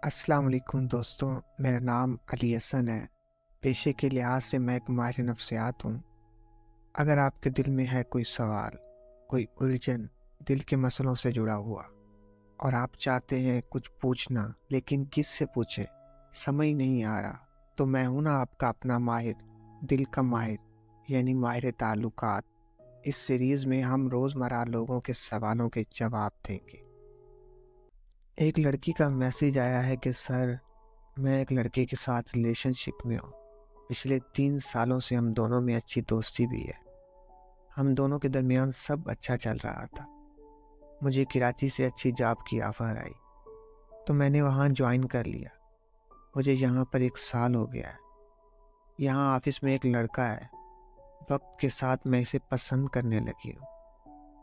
अस्सलाम वालेकुम दोस्तों, मेरा नाम अली हसन है। पेशे के लिहाज से मैं एक माहिर नफ्सियात हूँ। अगर आपके दिल में है कोई सवाल, कोई उलझन, दिल के मसलों से जुड़ा हुआ और आप चाहते हैं कुछ पूछना लेकिन किससे पूछे, समझ नहीं आ रहा, तो मैं हूँ ना आपका अपना माहिर, दिल का माहिर, यानी माहिर ताल्लुकात। इस सीरीज़ में हम रोज़मर्रा लोगों के सवालों के जवाब देंगे। एक लड़की का मैसेज आया है कि सर, मैं एक लड़के के साथ रिलेशनशिप में हूँ। पिछले 3 सालों से हम दोनों में अच्छी दोस्ती भी है। हम दोनों के दरमियान सब अच्छा चल रहा था। मुझे कराची से अच्छी जॉब की ऑफ़र आई, तो मैंने वहाँ जॉइन कर लिया। मुझे यहाँ पर 1 साल हो गया है। यहाँ ऑफ़िस में एक लड़का है। वक़्त के साथ मैं इसे पसंद करने लगी हूँ।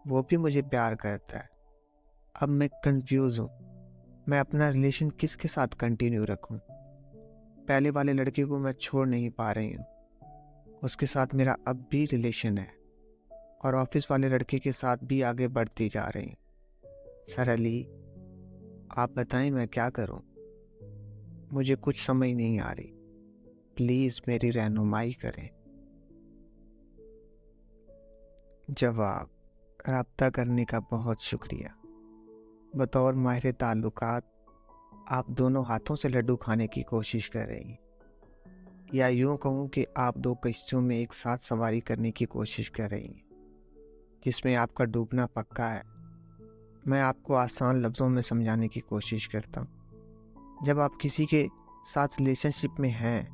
वो भी मुझे प्यार करता है। अब मैं कन्फ्यूज़ हूँ। मैं अपना रिलेशन किसके साथ कंटिन्यू रखूँ? पहले वाले लड़के को मैं छोड़ नहीं पा रही हूँ। उसके साथ मेरा अब भी रिलेशन है और ऑफिस वाले लड़के के साथ भी आगे बढ़ती जा रही हूँ। सर अली, आप बताएं मैं क्या करूं? मुझे कुछ समझ नहीं आ रही। प्लीज़ मेरी रहनुमाई करें। जवाब: राब्ता करने का बहुत शुक्रिया। बतौर माहिर ताल्लुकात, आप दोनों हाथों से लड्डू खाने की कोशिश कर रही हैं, या यूं कहूँ कि आप 2 कश्तियों में एक साथ सवारी करने की कोशिश कर रही हैं, जिसमें आपका डूबना पक्का है। मैं आपको आसान लफ्ज़ों में समझाने की कोशिश करता हूँ। जब आप किसी के साथ रिलेशनशिप में हैं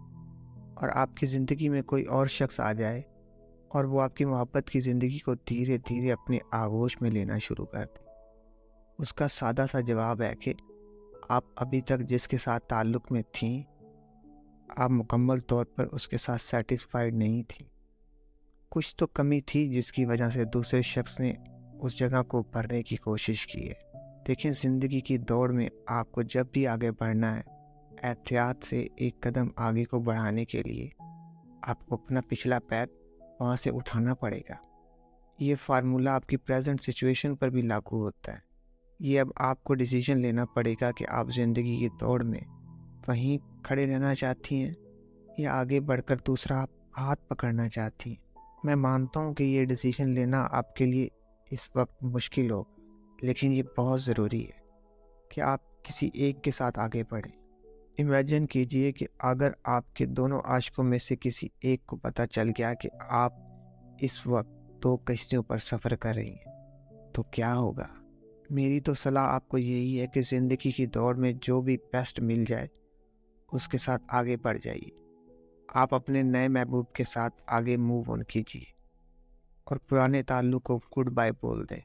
और आपकी ज़िंदगी में कोई और शख्स आ जाए और वो आपकी मोहब्बत की ज़िंदगी को धीरे धीरे अपने आगोश में लेना शुरू कर दे, उसका सादा सा जवाब है कि आप अभी तक जिसके साथ ताल्लुक़ में थीं, आप मुकम्मल तौर पर उसके साथ सेटिस्फाइड नहीं थीं। कुछ तो कमी थी जिसकी वजह से दूसरे शख्स ने उस जगह को भरने की कोशिश की है। देखिए, ज़िंदगी की दौड़ में आपको जब भी आगे बढ़ना है, एहतियात से एक कदम आगे को बढ़ाने के लिए आपको अपना पिछला पैर वहाँ से उठाना पड़ेगा। ये फार्मूला आपकी प्रेजेंट सिचुएशन पर भी लागू होता है। ये अब आपको डिसीजन लेना पड़ेगा कि आप ज़िंदगी की दौड़ में वहीं खड़े रहना चाहती हैं या आगे बढ़कर दूसरा हाथ पकड़ना चाहती हैं। मैं मानता हूँ कि ये डिसीजन लेना आपके लिए इस वक्त मुश्किल होगा, लेकिन ये बहुत ज़रूरी है कि आप किसी एक के साथ आगे बढ़ें। इमेजिन कीजिए कि अगर आपके दोनों आशिकों में से किसी एक को पता चल गया कि आप इस वक्त 2 कश्तियों पर सफ़र कर रही हैं, तो क्या होगा? मेरी तो सलाह आपको यही है कि ज़िंदगी की दौड़ में जो भी बेस्ट मिल जाए, उसके साथ आगे बढ़ जाइए। आप अपने नए महबूब के साथ आगे मूव ऑन कीजिए और पुराने ताल्लुक़ को गुड बाय बोल दें।